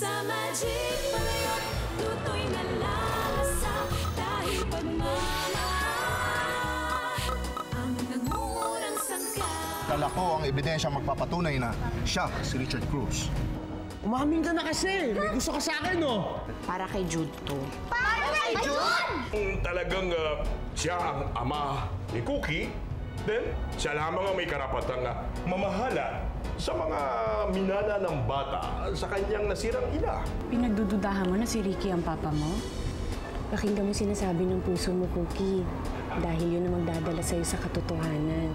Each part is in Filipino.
Sa Magic Palayok, tutoy na lalasa dahil pagmamahal ang nangungurang sangkap. Kala ko ang ebidensya magpapatunay na siya si Richard Cruz. Umamin ka na kasi. May gusto ka sa akin, no? Para kay Jude to. Para kay Jude? Kung talagang siya ang ama ni Cookie, then siya lamang ang may karapatang mamahala sa mga minana ng bata sa kanyang nasirang ina. Pinagdududahan mo na si Ricky ang papa mo? Pakinggan mo sinasabi ng puso mo, Cookie. Dahil yun ang magdadala sa'yo sa katotohanan.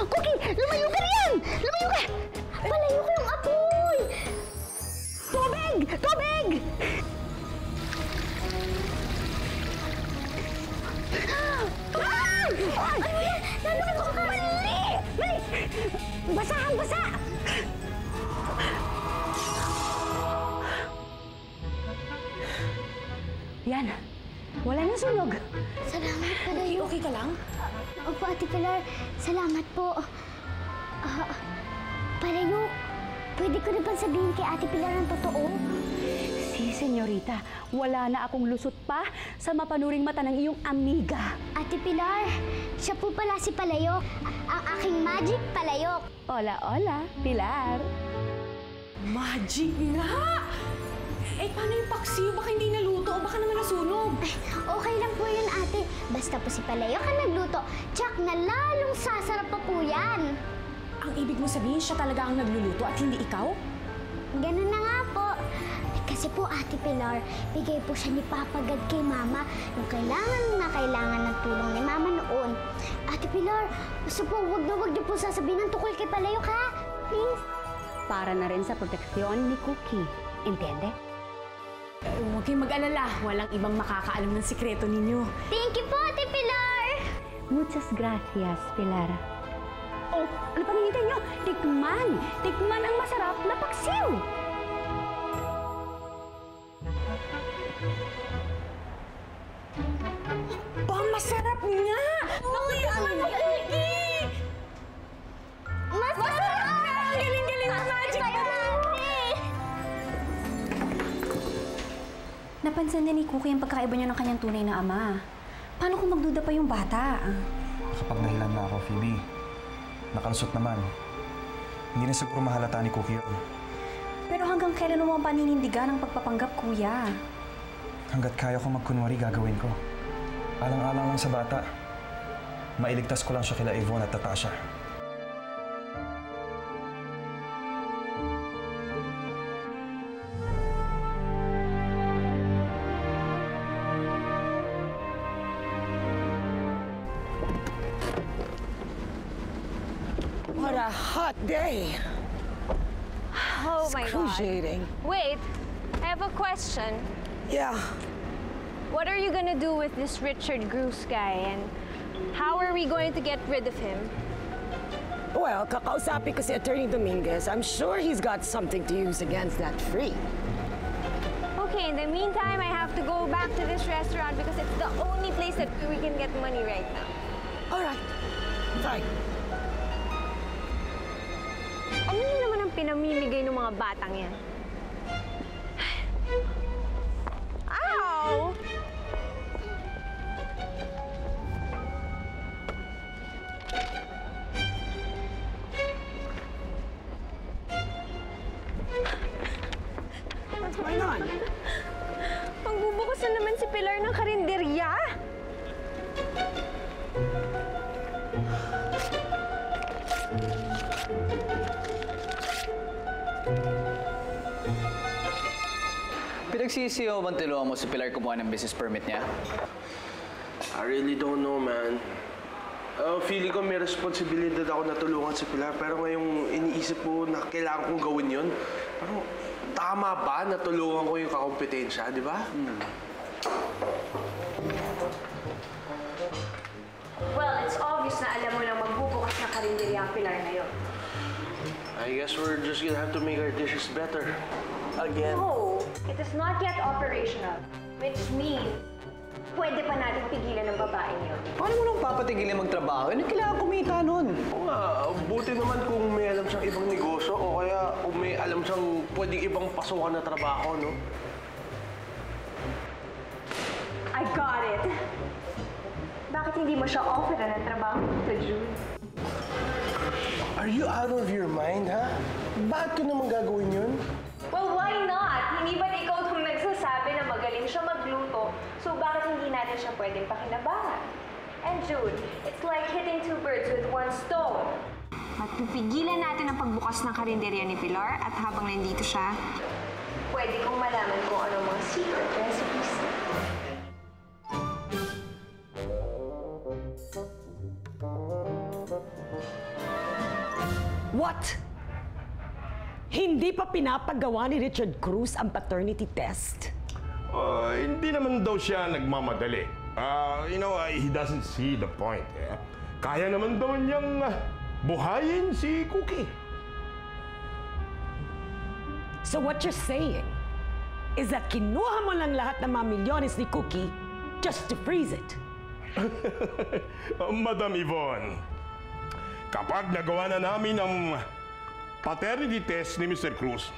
Cookie, lumayo ka riyan! Lumayo ka! Palayo ko yung apoy! Tubig! Tubig! Ano yan? Nanonood ko ka! Mali! Mali! Basahang basa! Yan! Wala nang sunog! Salamat, Palayo. Okay ka lang? Opo, Ate Pilar. Salamat po. Palayo, pwede ko na bang sabihin kay Ate Pilar ang totoo? Si senyorita, wala na akong lusot pa sa mapanuring mata ng iyong amiga. Ate Pilar, siya po pala si Palayok. Ang aking magic Palayok. Hola, hola, Pilar. Magic nga! Eh, paano yung paksiw? Baka hindi naluto o baka naman nasunog? Ay, okay lang po yun, ate. Basta po si Palayok ang nagluto. Tsak na lalong sasarap pa po yan. Ang ibig mo sabihin, siya talaga ang nagluluto at hindi ikaw? Ganun na nga po. Kasi po, Ate Pilar, bigay po siya ni Papa God kay Mama nung kailangan ng tulong ni Mama noon. Ate Pilar, gusto po, wag niyo po sasabihin ng tukol kay Palayok, ha? Please. Para na rin sa proteksyon ni Cookie. Intende? Huwag kayong mag-alala. Walang ibang makakaalam ng sikreto ninyo. Thank you po, Ate Pilar! Muchas gracias, Pilar. Oh, ano pang hinihintay nyo? Tikman! Tikman ang masarap na paksiw! Ba, masarap nga! Uy, ang masarap! Ang galing-galing ng magic mo! Napansin din ni Cookie ang pagkakaiba niya ng kanyang tunay na ama. Paano kung magduda pa yung bata? Kapag dahilan na ako, Phoebe, nakalusot naman. Hindi na siguro mahalata ni Cookie yun. Pero hanggang kailan mo ang paninindigan ng pagpapanggap, kuya? Hanggat kaya ko magkunwari, gagawin ko. Alang-alang lang sa bata. Mailigtas ko lang siya kila Yvonne at Natasha. What a hot day! Oh my God. Excruciating. Wait, I have a question. Yeah. What are you gonna do with this Richard Cruz guy, and how are we going to get rid of him? Well, kakausapin ko si Attorney Dominguez. I'm sure he's got something to use against that freak. Okay, in the meantime, I have to go back to this restaurant because it's the only place that we can get money right now. All right. Fine. Ano na naman ang pinamimigay ng mga batang yan? Ow! What's going on? Magbubukas na naman si Pilar ng karinderya. Pinagsisiyo bang tulungan mo si Pilar kumuha ng business permit niya? I really don't know, man. Feeling ko may responsibilidad ako na tulungan si Pilar, pero ngayong iniisip ko na kailangan kong gawin yun, parang tama ba na tulungan ko yung kakompetensya, di ba? Well, it's obvious na alam mo na magbubukas na karinderya ang Pilar na yun. I guess we're just gonna have to make our dishes better. Again. No, it is not yet operational, which means pwede pa natin pigilan ng babaeng yun. Paano mo nang papatigilin magtrabaho? Ano kailangan kumita nun? Oo nga, pwedeng ibang pasukan na trabaho, no? I got it! Bakit hindi mo siya offer na trabaho sa June? Are you out of your mind, ha? Bakit ko naman gagawin yun? Well, why not? Hindi ba ikaw itong nagsasabi na magaling siya magluto? So bakit hindi natin siya pwedeng pakinabangan? And June, it's like hitting two birds with one stone. At pipigilan natin ang pagbukas ng karinderya ni Pilar at habang nandito siya, pwede kong malaman kung anong mga secret recipes. What? Hindi pa pinapagawa ni Richard Cruz ang paternity test? Hindi naman daw siya nagmamadali. He doesn't see the point. Kaya naman daw niyang buhayin si Cookie. So what you're saying is that kinuha mo lang lahat ng mga milyones ni Cookie just to freeze it? Madam Yvonne, kapag nagawa na namin ang paternity test ni Mr. Cruz,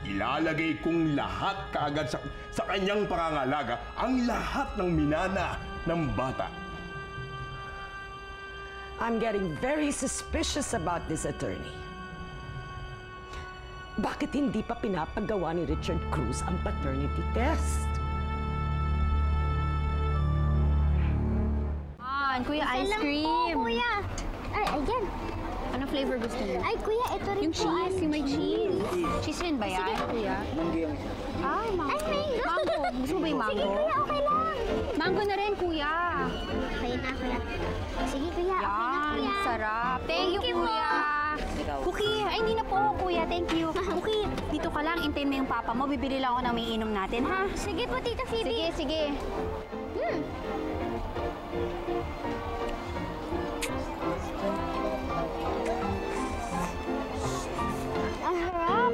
ilalagay kong lahat kaagad sa kanyang pangangalaga ang lahat ng minana ng bata. I'm getting very suspicious about this attorney. Bakit hindi pa pinapagawa ni Richard Cruz ang paternity test? Kuya, ice cream. Po, kuya. Ay, ayan. Ano flavor gusto mo? Ay, kuya, ito rin Yung cheese, yung may cheese. Cheese rin ba yan, Sige. kuya? Ay, mango. Ay, mango. Mango. Gusto mo ba yung mango? Sige, kuya, okay lang. Mango na rin, kuya. Okay na, kuya. Sige, kuya, okay na, Yan, kuya. sarap. Thank you, kuya. Cookie, ay hindi na po, kuya. Thank you. Cookie, dito ka lang. Intayin mo yung papa mo. Bibili lang ako ng may inom natin, ha? Sige po, Tita Phoebe. Sige. Ang harap.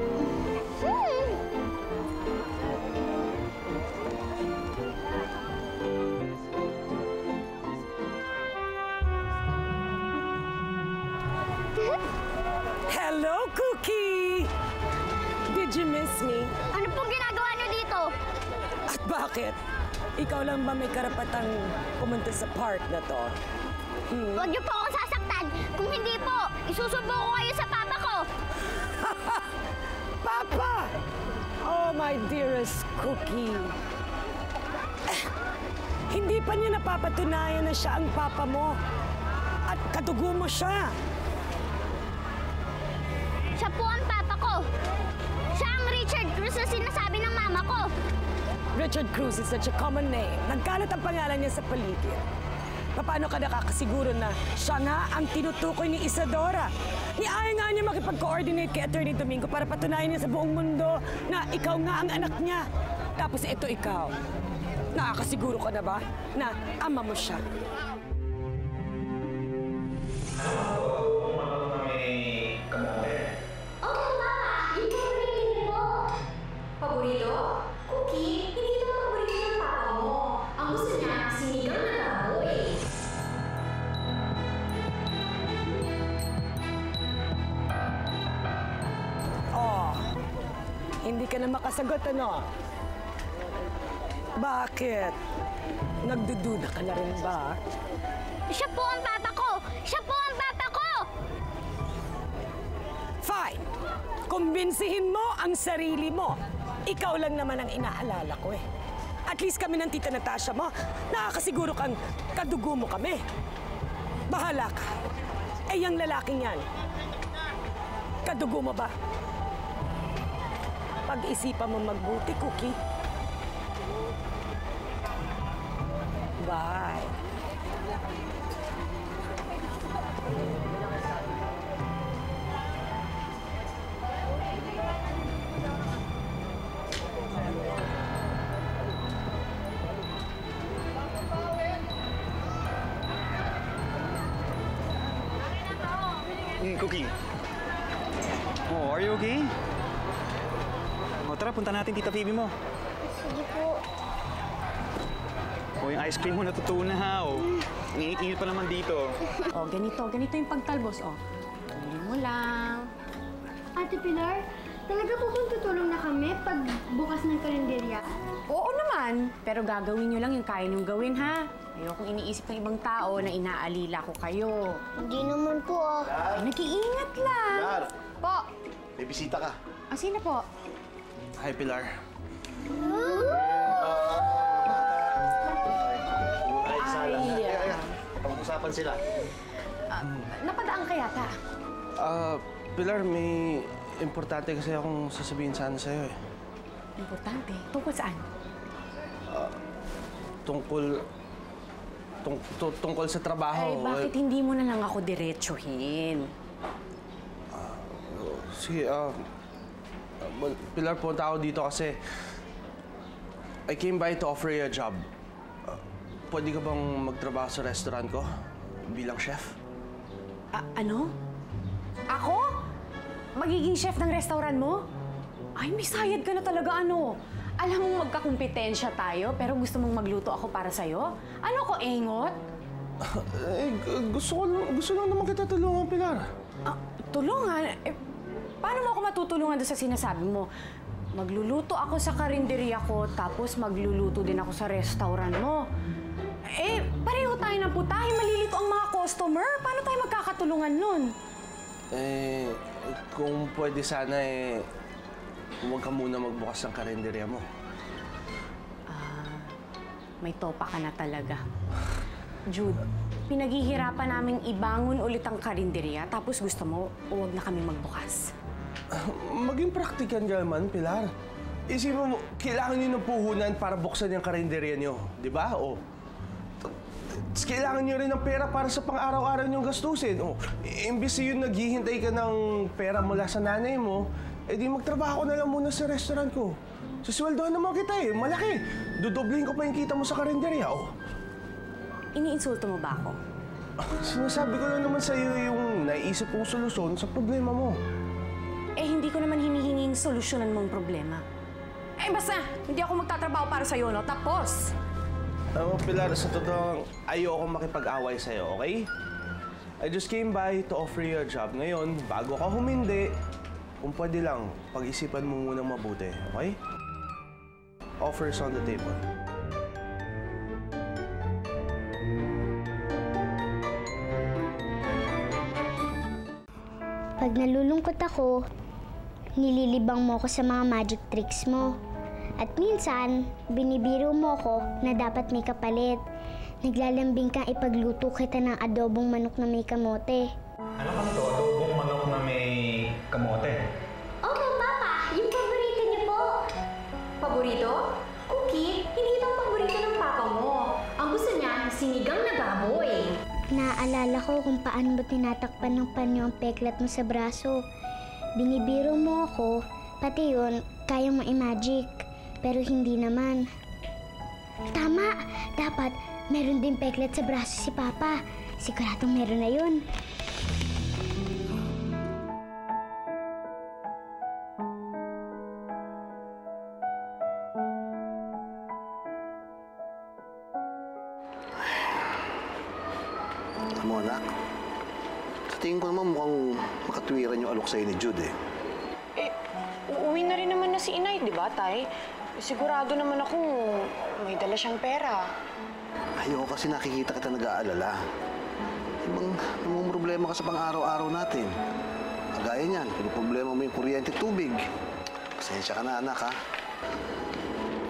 Hello, Cookie! Did you miss me? Ano pong ginagawa niyo dito? At bakit? Ikaw lang ba may karapatang pumunta sa park na to? Huwag niyo po akong sasaktan. Kung hindi po, isusubo ko kayo sa papa ko. Papa! Oh, my dearest Cookie. Hindi pa niya napapatunayan na siya ang papa mo. At kadugo mo siya. Siya po ang papa ko. Siya ang Richard Cruz na sinasabi ng mama ko. Richard Cruz is such a common name. Nagkalat ang pangalan niya sa paligid. Paano ka nakakasiguro na siya nga ang tinutukoy ni Isadora? Ayaw nga niya makipag-coordinate kay Attorney Domingo para patunayan niya sa buong mundo na ikaw nga ang anak niya. Tapos ito ikaw. Nakakasiguro ka na ba na ama mo siya? Paborito? Cookie, hindi ito paborito ng papa mo. Ang gusto niya, sinigang na baboy. Oh, hindi ka na makasagot, ano? Bakit? Nagdududa ka na rin ba? Siya po ang papa ko! Siya po ang papa ko! Fine. Kumbinsihin mo ang sarili mo. Ikaw lang naman ang inaalala ko eh. At least kami ng Tita Natasha mo, nakakasiguro kang kadugo mo kami. Bahala ka. Eh, yung lalaking yan, kadugo mo ba? Pag-isipan mo magbuti, Cookie. Bye. Cookie. Oh, are you okay? O tara, punta natin Tita Phoebe mo. Sige po. O yung ice cream mo natutunan na ha. O, init-init pa naman dito. Ganito yung pagtalbos, Tuloy mo lang. Ate Pilar, Talaga po kung tutulong na kami pag bukas ng kalenderya? Oo naman, pero gagawin nyo lang yung kaya nyong gawin, ha? Ayokong iniisip ng ibang tao na inaalila ko kayo. Hindi naman po Ay, nag-iingat lang. Pilar, Po. may bisita ka. Ah, sino po? Hi, Pilar. Ay, sala. Ay, Pag-usapan sila. napadaan ka yata. Pilar, may importante kasi akong sasabihin sana sa'yo eh. Importante. Tungkol saan? Tungkol sa trabaho. Ay, bakit hindi mo na lang ako diretsuhin? Sige, Pilar, punta ako dito kasi I came by to offer you a job. Pwede ka bang magtrabaho sa restaurant ko bilang chef? Ano? Ako? Magiging chef ng restaurant mo? Ay, may sayad ka na talaga, ano? Alam mong magkakumpetensya tayo, pero gusto mong magluto ako para sa'yo? Ano ko, engot? Gusto lang naman kita tulungan, Pilar. Tulungan? Paano mo ako matutulungan doon sa sinasabi mo? Magluluto ako sa karinderya ko, tapos magluluto din ako sa restaurant mo. Pareho tayo ng putahe. Malilito ang mga customer. Paano tayo magkakatulungan nun? Kung pwede sana huwag ka muna magbukas ng karinderya mo. May topa ka na talaga. Jude, pinaghihirapan naming ibangon ulit ang karinderya, tapos gusto mo, huwag na kami magbukas. Maging praktikan ka naman, Pilar. Isipin mo, kailangan niyo ng puhunan para buksan yung karinderya niyo. Di ba? Kailangan niyo rin ng pera para sa pang-araw-araw niyong gastusin. Imbis yun naghihintay ka ng pera mula sa nanay mo, di magtrabaho na lang muna sa restaurant ko. Sasweldohan naman kita malaki. Dudoblehin ko pa yung kita mo sa karinderya, Iniinsulto mo ba ako? Sinasabi ko lang naman sa iyo yung naiisip kong solusyon sa problema mo. Hindi ko naman hinihinging solusyonan mong problema. Basta, hindi ako magtatrabaho para sa'yo, no? Tapos! Pilar, sa totoo, ayoko makipag-away sa'yo, okay? I just came by to offer you a job. Ngayon, bago ka humindi, kung pwede lang, pag-isipan mo munang mabuti, okay? Offers on the table. Pag nalulungkot ako, nililibang mo ako sa mga magic tricks mo. At minsan, binibiro mo ako na dapat may kapalit. Naglalambing kang ipagluto kita ng adobong manok na may kamote. Ano ka to? Adobong manok na may kamote? Opo, Papa. Yung paborito niyo po. Paborito? Cookie, hindi ito ang paborito ng Papa mo. Ang gusto niya, sinigang na baboy. Naaalala ko kung paano mo tinatakpan ng panyo ang peklat mo sa braso. Binibiro mo ako, pati yun, kaya mo i-magic. Pero hindi naman. Tama! Dapat meron din peklat sa braso si Papa. Siguradong meron na yun. Alam mo, anak, sa tingin ko naman mukhang makatwiran yung alok sa'yo ni Jude Uuwi na rin naman na si Inay, di ba, Tay? Sigurado naman ako may dala siyang pera. Ayoko kasi nakikita kita nag-aalala. Ibang namumroblema ka sa pang-araw-araw natin. Kagaya niyan, pinoproblema mo yung kuryente at tubig. Pasensya ka na, anak, ha?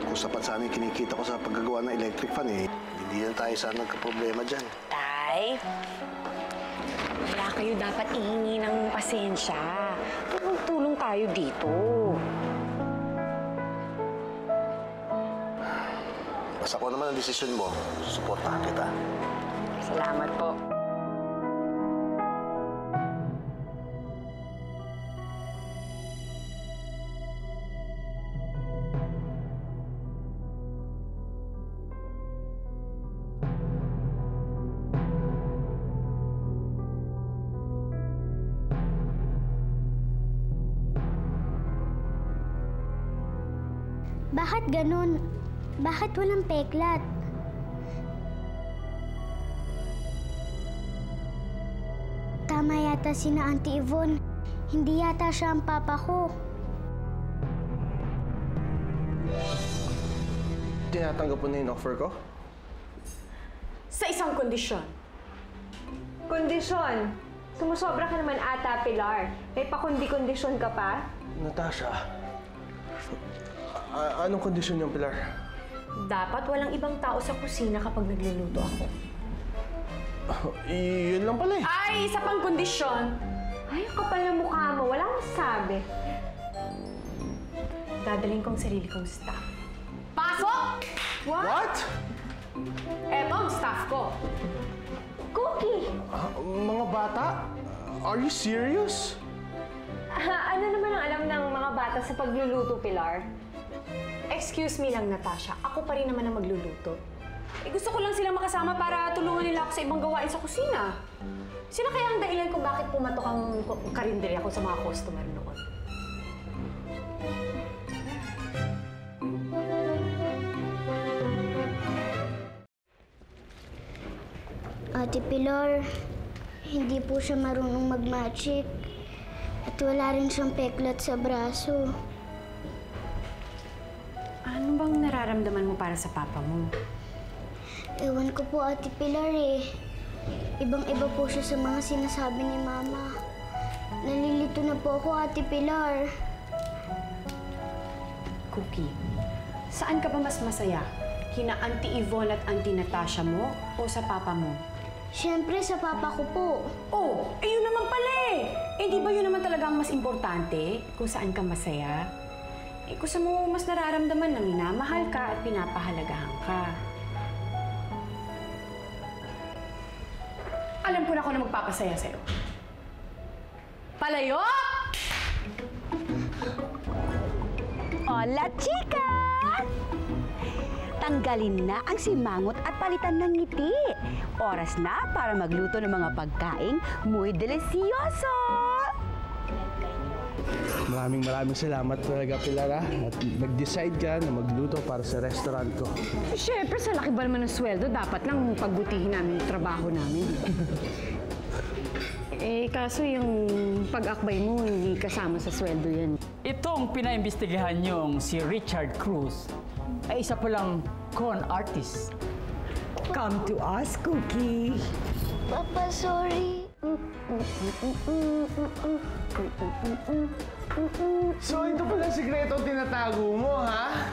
Kung sapat sana yung kinikita ko sa paggagawa ng electric fan, hindi na tayo sana nagka-problema dyan. Tay, wala kayo dapat ihingi ng pasensya. Tulong-tulong tayo dito. Basta ko naman ang desisyon mo, susuportahan kita. Salamat po. Bakit ganun? Bakit walang peklat? Tama yata sina Auntie Yvonne. Hindi yata siya ang papa ko. Tinatanggap mo na yung offer ko? Sa isang kondisyon. Kondisyon. Sumusobra ka naman ata, Pilar. May pakundi-kondisyon ka pa? Natasha, anong kondisyon yung Pilar? Dapat walang ibang tao sa kusina kapag nagluluto ako. Yun lang pala eh. Ay, isa pang kondisyon. Ay, ang kapal na mukha mo. Wala akong sabi. Dadalhin kong sarili kong staff. Pasok! What? Eto ang staff ko. Cookie! Mga bata? Are you serious? Ano naman ang alam ng mga bata sa pagluluto, Pilar? Excuse me lang, Natasha. Ako pa rin naman ang magluluto. Gusto ko lang silang makasama para tulungan nila ako sa ibang gawain sa kusina. Sila kaya ang dahilan kung bakit pumatok ang karinderya ko sa mga customer noon. Ate Pilar, hindi po siya marunong mag-magic. At wala rin siyang peklat sa braso. Ano bang nararamdaman mo para sa papa mo? Ewan ko po, Ate Pilar eh. Ibang-iba po siya sa mga sinasabi ni Mama. Nalilito na po ako, Ate Pilar. Cookie, saan ka ba mas masaya? Kina Auntie Yvonne at Auntie Natasha mo o sa papa mo? Siyempre, sa papa ko po. Oh, yun naman pala eh. Di ba yun naman talaga ang mas importante kung saan ka masaya? Kung saan mo mas nararamdaman na minamahal ka at pinapahalagahan ka. Alam ko na kung ano magpapasaya sa'yo. Palayo! Hola, chika! Tanggalin na ang simangot at palitan ng ngiti. Oras na para magluto ng mga pagkaing muy delicioso! Maraming salamat talaga, Pilar, ha? At nag-decide ka na magluto para sa restaurant ko. Siyempre, sa laki ba naman ng sweldo, dapat lang pagbutihin namin yung trabaho namin. Kaso yung pag-akbay mo, hindi kasama sa sweldo yan. Itong pinaimbestigahan niyong si Richard Cruz ay isa pa lang con artist. Come to us, Cookie. Papa, sorry. So, ito pala ang sikreto tinatago mo, ha?